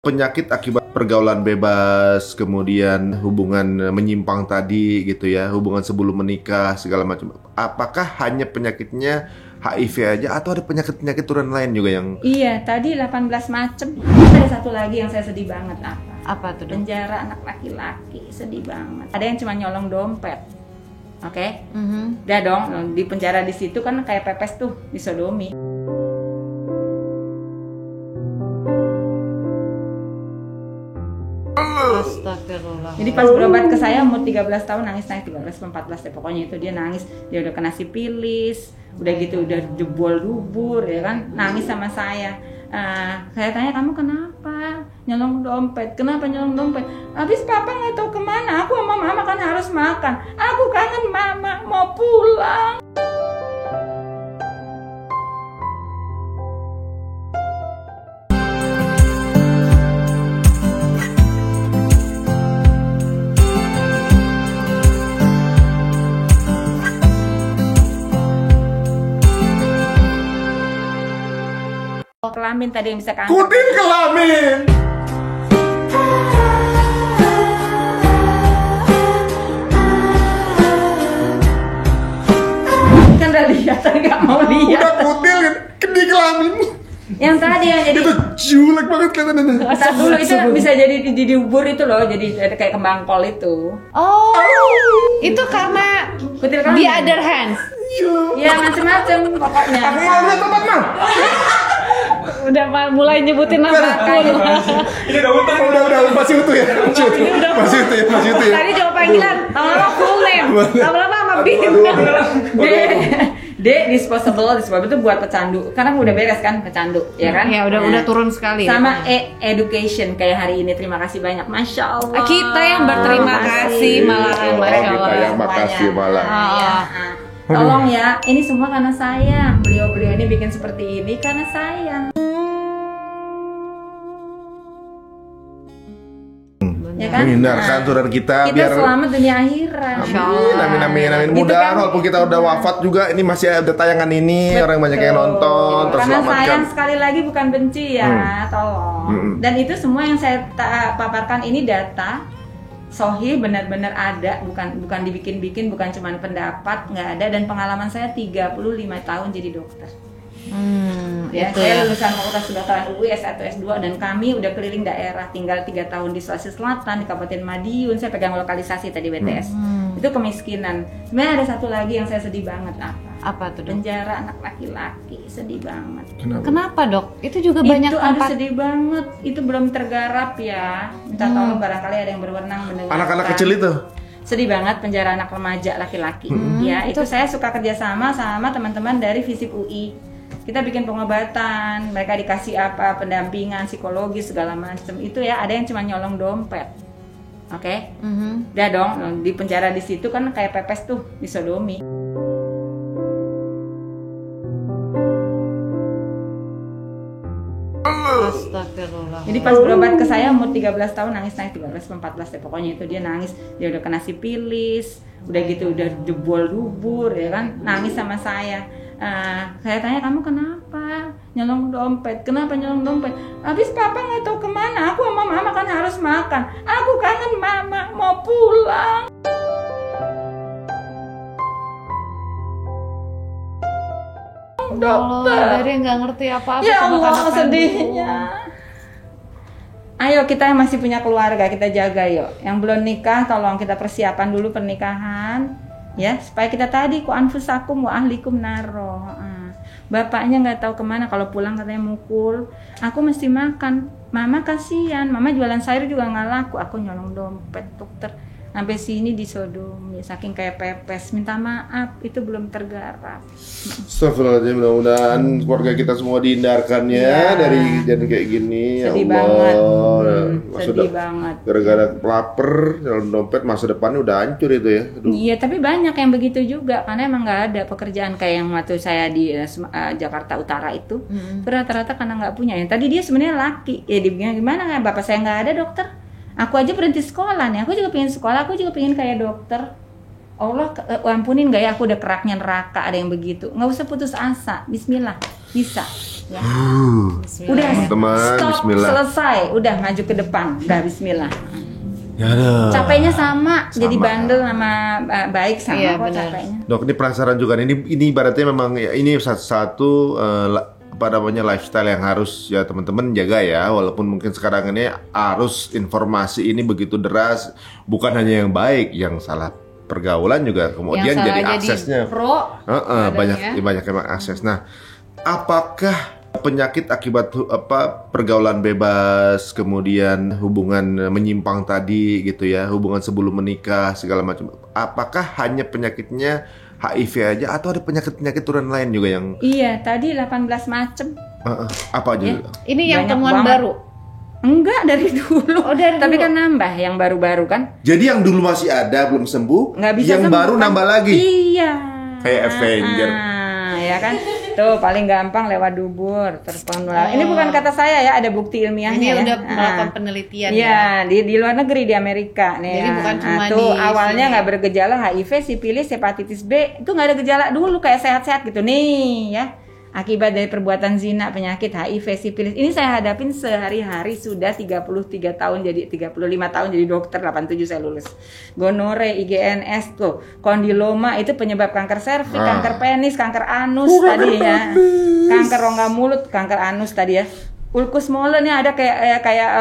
Penyakit akibat pergaulan bebas, kemudian hubungan menyimpang tadi gitu ya, hubungan sebelum menikah segala macam. Apakah hanya penyakitnya HIV aja atau ada penyakit-penyakit turunan lain juga yang? Iya, tadi 18 macam. Ada satu lagi yang saya sedih banget. Apa tuh? Penjara anak laki-laki, sedih banget. Ada yang cuma nyolong dompet. Oke? Udah dong, di penjara di situ kan kayak pepes tuh, disodomi. Astagfirullah. Jadi pas berobat ke saya umur 13 tahun nangis 13 14 ya pokoknya itu dia nangis, dia udah kena sipilis, udah gitu udah jebol dubur ya kan, nangis sama saya. Saya tanya, kamu kenapa nyolong dompet? Kenapa nyolong dompet? Habis papa nggak tahu kemana, aku sama mama kan harus makan, aku kangen mama, mau pulang. Kelamin tadi yang bisa kangen. Kutil kelamin. Kan udah lihat, tapi nggak mau lihat. Udah kutil kan, di kelamin. Yang tadi yang jadi Itu julek banget kelihatannya. saat dulu itu bisa jadi di dubur itu loh, jadi kayak kembang kol itu. Oh, itu karena Kutil kelamin. the other hands. Ya macem-macem pokoknya. Aku nggak lihat tempat mah. Udah mulai nyebutin nama aku. Ini udah masih utuh ya. Masih utuh ya. Tadi jawab panggilan, lama-lama full name, lama-lama sama Bin. D disposable itu buat pecandu. Karena udah beres kan pecandu, ya kan? Ya udah turun sekali. Sama education kayak hari ini. Terima kasih banyak, masya Allah. Kita yang berterima kasih malahan, masya Allah. Kita yang makasih malah. Tolong ya, ini semua karena sayang. Beliau-beliau ini bikin seperti ini karena sayang. Ya kan? Menghindarkan saudara kita Kita biar selamat dunia akhirat. Amin. Gitu Mudah-mudahan kan? walaupun kita udah wafat juga ini masih ada tayangan ini, orang banyak yang nonton, Karena terselamatkan. sayang sekali lagi bukan benci ya, tolong. Dan itu semua yang saya paparkan ini data Sohi benar-benar ada, bukan dibikin-bikin, bukan cuma pendapat, nggak ada. Dan pengalaman saya 35 tahun jadi dokter. Saya lulusan Fakultas Kedokteran UI S1 S2 dan kami udah keliling daerah, tinggal 3 tahun di Sulawesi Selatan, di Kabupaten Madiun, saya pegang lokalisasi tadi BTS. Itu kemiskinan. Sebenarnya ada satu lagi yang saya sedih banget. Apa tuh, Dok? Penjara anak laki-laki, sedih banget. Kenapa, Dok? Itu juga banyak tempat. Sedih banget. Itu belum tergarap ya. Minta tolong barangkali ada yang berwenang mendengar. Anak-anak kecil itu. Sedih banget penjara anak remaja laki-laki. Ya, itu saya suka kerjasama sama teman-teman dari FISIP UI. Kita bikin pengobatan, mereka dikasih apa, pendampingan psikologis segala macam. Itu ya, ada yang cuma nyolong dompet. Oke? Udah dong, di penjara di situ kan kayak pepes tuh, disodomi. Astagfirullah. Jadi pas berobat ke saya umur 13 tahun nangis 13 14 ya pokoknya itu dia nangis, dia udah kena sipilis, udah gitu udah jebol dubur ya kan, nangis sama saya. Saya tanya, kamu kenapa nyolong dompet? Kenapa nyolong dompet? Habis papa nggak tahu kemana, aku sama mama kan harus makan, aku kangen mama, mau pulang. Dokter, dari nggak ngerti apa-apa. ya sama Allah anak sedihnya. Ayo kita yang masih punya keluarga kita jaga yuk. Yang belum nikah tolong kita persiapan dulu pernikahan ya, supaya kita tadi ku anfusakum wa ahlikum naro. Bapaknya nggak tahu kemana, kalau pulang katanya mukul. Aku mesti makan. Mama kasihan, mama jualan sayur juga nggak laku. Aku nyolong dompet dokter. Sampai sini disodomi, saking kayak pepes. Minta maaf, itu belum tergarap. Astagfirullahaladzim, mudah-mudahan keluarga kita semua dihindarkan ya dari kejadian kayak gini. Sedih ya banget. Allah. Sedih banget. Gara-gara lapar, dalam dompet, masa depannya udah hancur itu ya. Iya, tapi banyak yang begitu juga karena emang nggak ada pekerjaan kayak yang waktu saya di Jakarta Utara itu. Rata-rata karena nggak punya. Yang tadi dia sebenarnya laki. Ya dibilang gimana kan? Bapak saya nggak ada dokter. Aku aja berhenti sekolah nih. Aku juga pengen sekolah. Aku juga pengen kayak dokter. Allah ampunin nggak ya? Aku udah keraknya neraka ada yang begitu. Nggak usah putus asa. Bismillah. Bisa. Ya. Udah, teman-teman, stop, bismillah. selesai, udah maju ke depan, udah bismillah. Ya ada. Capeknya sama, jadi bandel sama baik sama Iya, kok benar. capeknya. Dok, ini penasaran juga nih. Ini ibaratnya memang ya, ini satu apa namanya lifestyle yang harus ya teman-teman jaga ya. Walaupun mungkin sekarang ini arus informasi ini begitu deras, bukan hanya yang baik, yang salah pergaulan juga kemudian Yang jadi salah aksesnya pro banyak emang akses. Nah, apakah penyakit akibat pergaulan bebas, kemudian hubungan menyimpang tadi gitu ya, hubungan sebelum menikah segala macam, apakah hanya penyakitnya HIV aja atau ada penyakit-penyakit turunan lain juga yang Iya, tadi 18 macem. apa aja? Ya. Ini yang Banyak temuan banget. baru. Enggak, dari dulu. Oh, dari Tapi dulu. kan nambah yang baru-baru kan. Jadi yang dulu masih ada belum sembuh, Nggak bisa yang sembuh, baru kan? nambah lagi. Iya. Kayak Avenger. Ya kan. Tuh paling gampang lewat dubur terpenularan. Ini bukan kata saya ya, ada bukti ilmiahnya Ini ya. udah melakukan penelitian Iya, di luar negeri, di Amerika nih. Jadi ya. bukan cuma tuh di awalnya sini. nggak bergejala HIV, sipilis, hepatitis B, itu nggak ada gejala dulu kayak sehat-sehat gitu nih ya. Akibat dari perbuatan zina, penyakit HIV, sipilis. Ini saya hadapin sehari-hari sudah 33 tahun jadi 35 tahun jadi dokter, 87 saya lulus. Gonore, IGNS tuh, kondiloma itu penyebab kanker serviks, kanker penis, kanker anus tadi ya. Kanker rongga mulut, kanker anus tadi ya. Ulcus molen ya ada kayak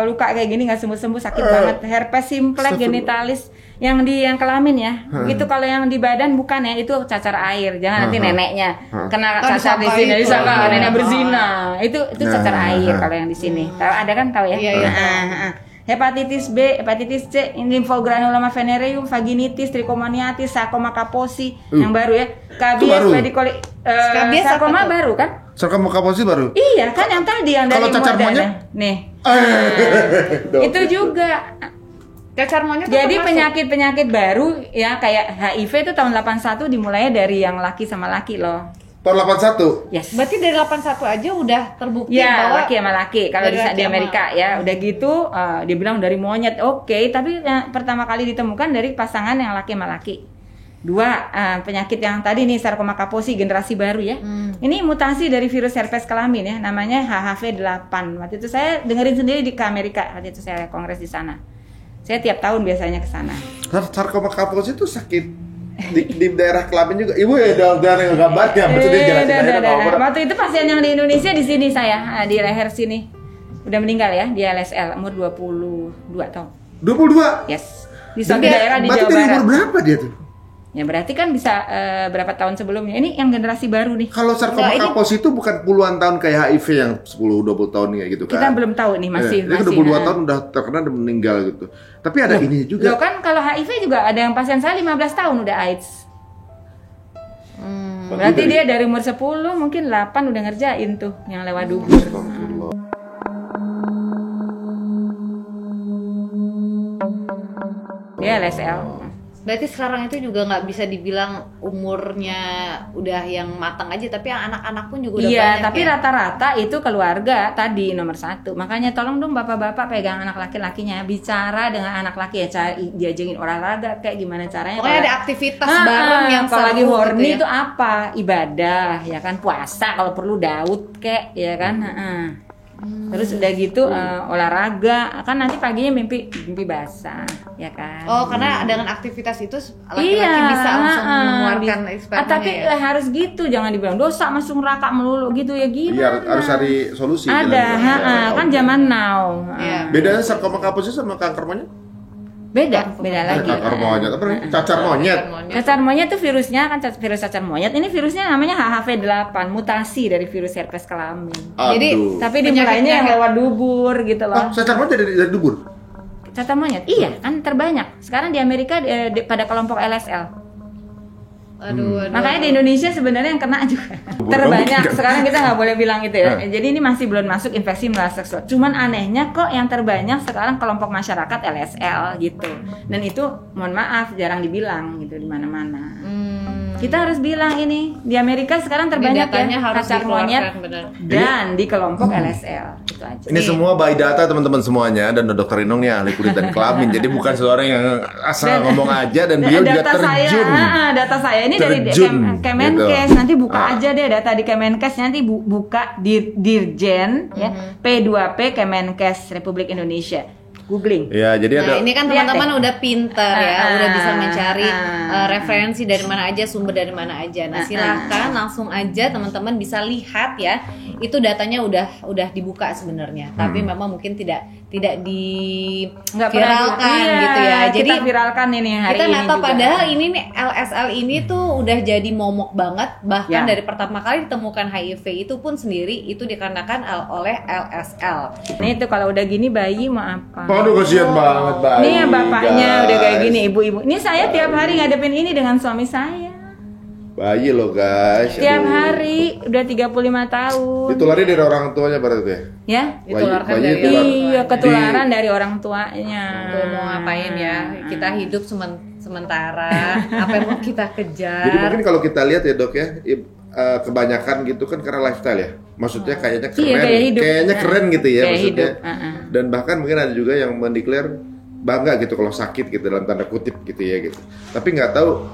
luka kayak gini nggak sembuh-sembuh sakit banget. Herpes simplex genitalis yang kelamin ya. Itu kalau yang di badan bukan ya, itu cacar air. Jangan nanti neneknya kena Oh, cacar di disangka sini, itu. disangka Iya. nenek berzina. Itu cacar air kalau yang di sini. Tahu ada kan tahu ya? Iya, iya. Hepatitis B, hepatitis C, limfogranuloma venereum, vaginitis, trichomoniasis, sarcoma kaposi yang baru ya. Itu baru? Kabies, pedicoli, Kabies apa sarcoma tuh? baru kan? Sarkoma kaposi baru. Iya kan yang tadi yang dari Kalau cacar modalnya. monyet? Nih. Dok. Itu juga. Cacar monyet. Jadi termasuk. penyakit-penyakit baru ya kayak HIV itu tahun 81 dimulai dari yang laki sama laki loh. Tahun 81. Yes. Berarti dari 81 aja udah terbukti Ya, bahwa laki sama laki. Kalau dari di laki sama- Amerika ya, udah gitu dia bilang dari monyet. Oke, tapi yang pertama kali ditemukan dari pasangan yang laki sama laki. Dua, penyakit yang tadi nih sarkoma kaposi generasi baru ya. Ini mutasi dari virus herpes kelamin ya, namanya HHV8. Waktu itu saya dengerin sendiri di ke Amerika, waktu itu saya kongres di sana. Saya tiap tahun biasanya ke sana. Sarkoma kaposi itu sakit di daerah kelamin juga. Ibu ya daerah yang gambarnya, maksudnya jelasin aja Udah. kalau Waktu itu pasien yang di Indonesia di sini saya, di leher sini. Udah meninggal ya, di LSL umur 22 tahun. 22. Yes. Di suatu daerah di Berarti Jawa dari Barat. umur berapa dia tuh? Ya berarti kan bisa berapa tahun sebelumnya. Ini yang generasi baru nih. Kalau sarkoma kaposi itu bukan puluhan tahun kayak HIV yang 10-20 tahun kayak gitu kan. Kita belum tahu nih masih. Dia 22 tahun udah terkena dan meninggal gitu. Tapi ada ini juga. Loh kan kalau HIV juga ada yang pasien saya 15 tahun udah AIDS. Berarti dia dari umur 10 mungkin 8 udah ngerjain tuh yang lewat dubur. Astagfirullah. Dia LSL. berarti sekarang itu juga nggak bisa dibilang umurnya udah yang matang aja, tapi yang anak-anak pun juga udah Iya, banyak tapi ya. rata-rata itu keluarga tadi nomor 1. Makanya tolong dong bapak-bapak pegang anak laki-lakinya, bicara dengan anak laki ya, cari diajarin olahraga kayak gimana caranya. Pokoknya ada aktivitas bareng yang kalau lagi seru horny gitu ya. itu apa? Ibadah, ya kan, puasa kalau perlu Daud kayak, ya kan. Terus udah gitu olahraga, kan nanti paginya mimpi basah, ya kan. Oh, karena dengan aktivitas itu laki-laki Iya, bisa langsung mengeluarkan bisa. spermanya Tapi ya. harus gitu, jangan dibilang dosa masuk neraka melulu gitu ya gimana. Iya, harus cari solusi. Ada, jalan-jalan. kan zaman now. Iya. Bedanya sarkoma kaposi sama kanker monyet? Beda lagi. Kanker monyet apa nih? Cacar monyet. Cacar monyet itu virusnya kan virus cacar monyet. Ini virusnya namanya HHV8, mutasi dari virus herpes kelamin. Jadi, Aduh. Tapi dimulainya yang lewat dubur gitu Oh, loh. cacar monyet dari dubur? Cacar monyet, iya kan terbanyak. Sekarang di Amerika pada kelompok LSL. Aduh. Makanya di Indonesia sebenarnya yang kena juga terbanyak. Sekarang kita nggak boleh bilang gitu ya. Jadi ini masih belum masuk infeksi menular seksual. Cuman anehnya kok yang terbanyak sekarang kelompok masyarakat LSL gitu. Dan itu mohon maaf jarang dibilang gitu di mana-mana. Kita harus bilang ini di Amerika sekarang terbanyak datanya ya harus cacar monyet dikeluarkan, benar. dan di kelompok LSL itu aja. Ini semua by data teman-teman semuanya, dan Dr. Inong nih ahli kulit dan kelamin. Jadi bukan seorang yang asal ngomong aja, dan beliau juga terjun. Data saya ini dari Kemenkes. Nanti buka aja deh data di Kemenkes, nanti buka Dirjen ya P2P Kemenkes Republik Indonesia. Googling. Ya, jadi ada. Ini kan teman-teman udah pinter ya, udah bisa mencari referensi dari mana aja, sumber dari mana aja. Nah, silakan langsung aja teman-teman bisa lihat ya. Itu datanya udah dibuka sebenarnya. Tapi memang mungkin tidak diviralkan gitu ya. Jadi kita viralkan ini hari kita ini. Kita nggak tahu juga. padahal ini nih LSL ini tuh udah jadi momok banget. Bahkan dari pertama kali ditemukan HIV itu pun sendiri itu dikarenakan oleh LSL. Nih itu kalau udah gini bayi mau apa? Aduh, kasihan banget bayi. Nih ya bapaknya guys. udah kayak gini, ibu-ibu. Ini saya tiap hari ngadepin ini dengan suami saya. Bayi loh guys. Tiap Aduh. hari udah 35 tahun. Ditulari dari orang tuanya berarti ya? Ya? Ditularkan Bayi dari tular. Iya, ketularan dari orang tuanya. Tuh, mau ngapain ya? Kita hidup sementara. Apa yang mau kita kejar? Jadi mungkin kalau kita lihat ya dok ya, kebanyakan gitu kan karena lifestyle ya. Maksudnya kayaknya keren, Iya, kayak hidup. kayaknya keren gitu ya Kayak maksudnya. hidup. Dan bahkan mungkin ada juga yang mendeklar bangga gitu kalau sakit gitu dalam tanda kutip gitu ya gitu. Tapi nggak tahu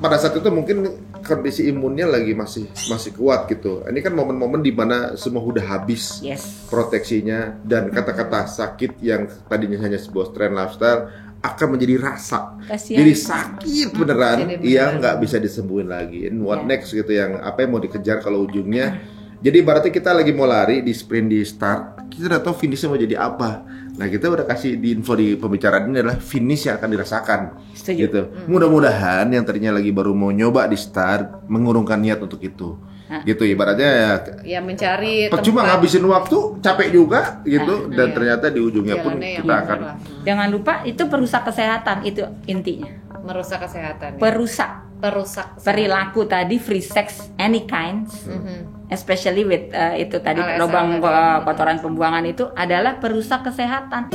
pada saat itu mungkin kondisi imunnya lagi masih kuat gitu. Ini kan momen-momen di mana semua udah habis proteksinya, dan kata-kata sakit yang tadinya hanya sebuah tren lifestyle akan menjadi rasa. Kasian. Jadi sakit beneran, Jadi yang nggak bisa disembuhin lagi. And what next gitu, yang apa yang mau dikejar kalau ujungnya. Jadi berarti kita lagi mau lari di sprint di start, kita udah tahu finishnya mau jadi apa. Nah kita udah kasih di info di pembicaraan ini adalah finish yang akan dirasakan. Setuju. Gitu. Mudah-mudahan yang tadinya lagi baru mau nyoba di start mengurungkan niat untuk itu. Gitu ibaratnya ya mencari percuma tempat. ngabisin waktu, capek juga gitu, dan ternyata di ujungnya pun Jalannya yang kita benar akan lah. Jangan lupa itu perusak kesehatan, itu intinya. Merusak kesehatan. Perusak perilaku tadi, free sex any kinds, especially with itu tadi LSL lubang tadi. kotoran pembuangan itu adalah perusak kesehatan.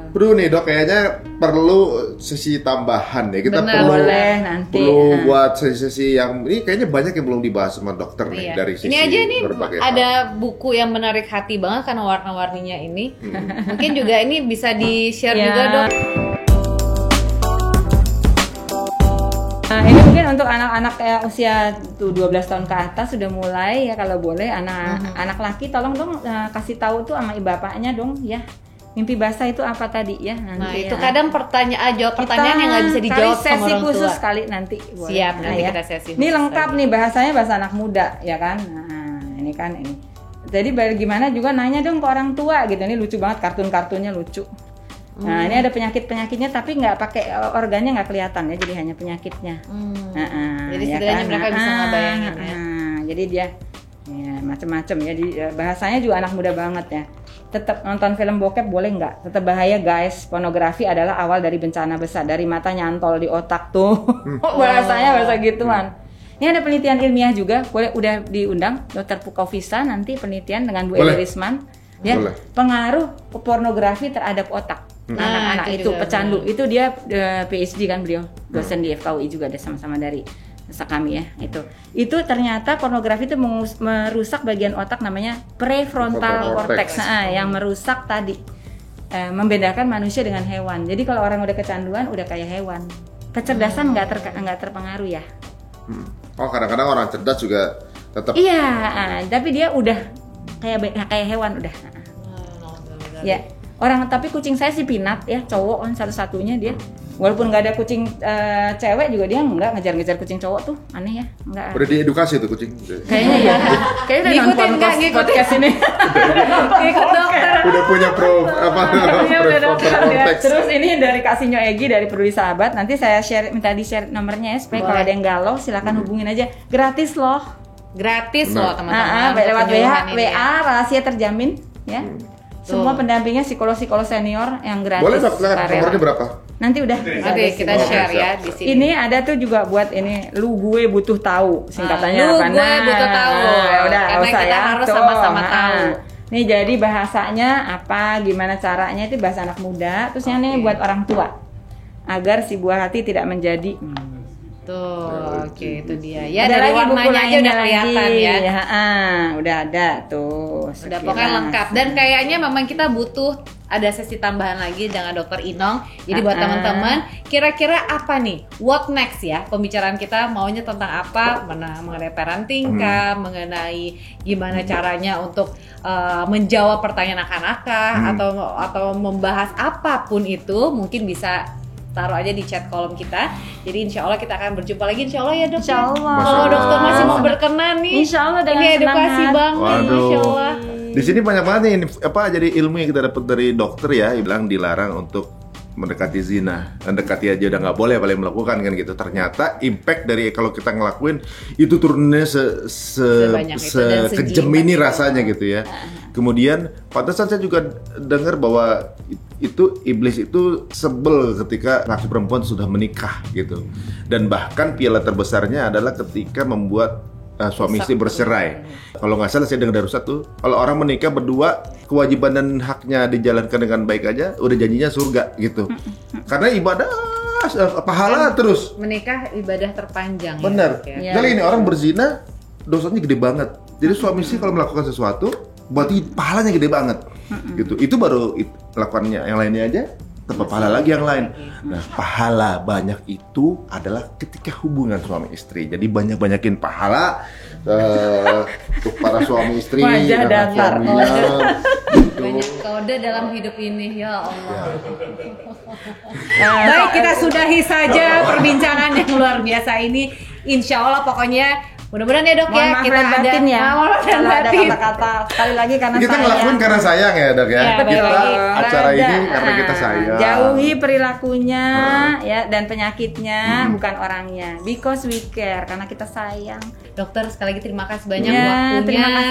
Bro nih dok, kayaknya perlu sesi tambahan ya. Kita Benar, boleh nanti. perlu buat sesi-sesi yang ini kayaknya banyak yang belum dibahas sama dokter nih Iya. dari sisi Ini aja nih berbagai ada hal. buku yang menarik hati banget karena warna-warninya ini. Mungkin juga ini bisa di-share Ya. juga dok. Nah, ini mungkin untuk anak-anak usia 12 tahun ke atas sudah mulai ya, kalau boleh anak laki tolong dong kasih tahu tuh sama bapaknya dong ya. Mimpi basah itu apa tadi ya? Nanti Nah itu ya. kadang jawab pertanyaan yang nggak bisa dijawab kali sama sesi orang khusus tua. kali nanti. Boleh. Siap, nanti ya. kita sesi Ini khusus lengkap lagi. nih bahasanya, bahasa anak muda ya kan. Nah ini kan ini. Jadi bagaimana juga nanya dong ke orang tua gitu. Ini lucu banget, kartun-kartunnya lucu. Nah ini ada penyakitnya tapi nggak pakai organnya, nggak kelihatan ya, jadi hanya penyakitnya. Jadi ya setidaknya kan? mereka bisa ngebayangin ya. Jadi dia ya, macam-macam ya. Bahasanya juga anak muda banget ya. Tetap nonton film bokep boleh nggak? Tetap bahaya guys. Pornografi adalah awal dari bencana besar. Dari mata nyantol di otak tuh. Bahasanya bahasa gituan. Ini ada penelitian ilmiah juga. Boleh, udah diundang Dr. Pukovisa nanti penelitian dengan Bu Eli Risman. Ya, Boleh. pengaruh pornografi terhadap otak anak-anak itu juga pecandu. Itu dia PhD kan beliau, dosen di FKUI juga, ada sama-sama dari kami ya. Itu ternyata pornografi itu merusak bagian otak namanya prefrontal cortex. Nah, yang merusak tadi membedakan manusia dengan hewan. Jadi kalau orang udah kecanduan udah kayak hewan. Kecerdasan nggak terpengaruh ya. Oh kadang-kadang orang cerdas juga tetap. Iya, tapi dia udah kayak hewan udah. Ya, tapi kucing saya si Pinat ya, cowok kan satu-satunya dia. Walaupun nggak ada kucing cewek juga dia nggak ngejar-ngejar kucing cowok tuh, aneh ya, nggak. Udah diedukasi tuh kucing. Kayaknya ya, kayaknya udah Ngikutin nonton nggak, ngikutin. podcast ini. Ikut dokter. Udah punya Iya, udah dokter dia. cortex. Terus ini dari Kasinyo Egi dari Peduli Sahabat, nanti saya minta di-share nomornya ya, supaya kalau ada yang galau silakan hubungin aja, gratis loh. Gratis loh teman-teman. Lewat penyuluhan ini WA ya. rahasia terjamin ya. Semua pendampingnya psikolog senior yang gratis. Boleh dok, nomornya berapa? Nanti udah. Oke, kita share ya di sini. Ini ada tuh juga buat ini, lu gue butuh tahu singkatannya Lu apa? gue butuh tahu. Udah, Karena usah kita ya. harus Tuh, sama-sama tahu. Nih jadi bahasanya apa, gimana caranya itu bahasa anak muda. Terus yang ini buat orang tua agar si buah hati tidak menjadi. Tuh, oke itu dia. Ya Ada dari lagi buku warnanya aja udah kelihatan ya. Udah ada tuh. Udah pokoknya lengkap. Dan kayaknya memang kita butuh ada sesi tambahan lagi dengan Dokter Inong. Jadi buat teman-teman, kira-kira apa nih? What next ya? Pembicaraan kita maunya tentang apa? Mengenai parenting kah? Mengenai gimana caranya untuk menjawab pertanyaan anak-anak kah? Atau membahas apapun itu, mungkin bisa taruh aja di chat kolom kita. Jadi insya Allah kita akan berjumpa lagi, insya Allah ya dok. Insya Allah. Kalau dokter masih mau berkenan nih, insya Allah dengan ini edukasi banget, insya Allah. Di sini banyak banget nih jadi ilmu yang kita dapat dari dokter ya. Bilang dilarang untuk mendekati zina, mendekati aja udah nggak boleh, paling melakukan kan gitu. Ternyata impact dari kalau kita ngelakuin itu turunnya sekejam ini rasanya gitu ya. Kemudian pantesan saya juga dengar bahwa itu iblis itu sebel ketika laki perempuan sudah menikah gitu. Dan bahkan piala terbesarnya adalah ketika membuat suami istri bercerai. Kalau nggak salah saya dengar dari Ustaz tuh, kalau orang menikah berdua, kewajiban dan haknya dijalankan dengan baik aja, udah janjinya surga gitu. Karena ibadah pahala terus. Menikah ibadah terpanjang. Bener. Ya. Jadi ini orang berzina dosanya gede banget. Jadi suami istri kalau melakukan sesuatu, berarti pahalanya gede banget. Gitu. Itu baru lakukannya. Yang lainnya aja tambah pahala lagi yang lain. Nah, pahala banyak itu adalah ketika hubungan suami istri. Jadi banyak-banyakin pahala untuk para suami istri. Wajah datar. Banyak kode dalam hidup ini, ya Allah. Baik, kita sudahi saja perbincangan yang luar biasa ini. Insya Allah pokoknya mudah-mudahan ya dok ya kita ada kata-kata sekali lagi karena kita ngelakuin karena sayang ya dok ya, kita acara ini karena kita sayang. Jauhi perilakunya ya dan penyakitnya, bukan orangnya, because we care, karena kita sayang. Dokter sekali lagi terima kasih banyak waktunya,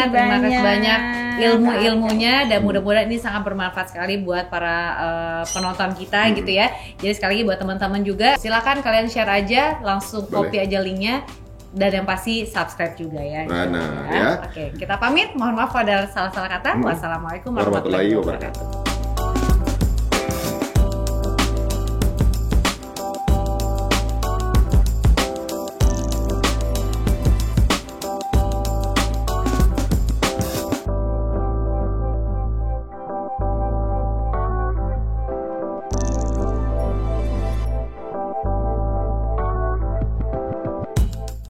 terima kasih banyak ilmu-ilmunya, dan mudah-mudahan ini sangat bermanfaat sekali buat para penonton kita gitu ya. Jadi sekali lagi buat teman-teman juga silakan kalian share aja, langsung copy aja linknya. Dan yang pasti subscribe juga ya. Ya. Oke, kita pamit. Mohon maaf kalau ada salah-salah kata. Wassalamualaikum warahmatullahi wabarakatuh.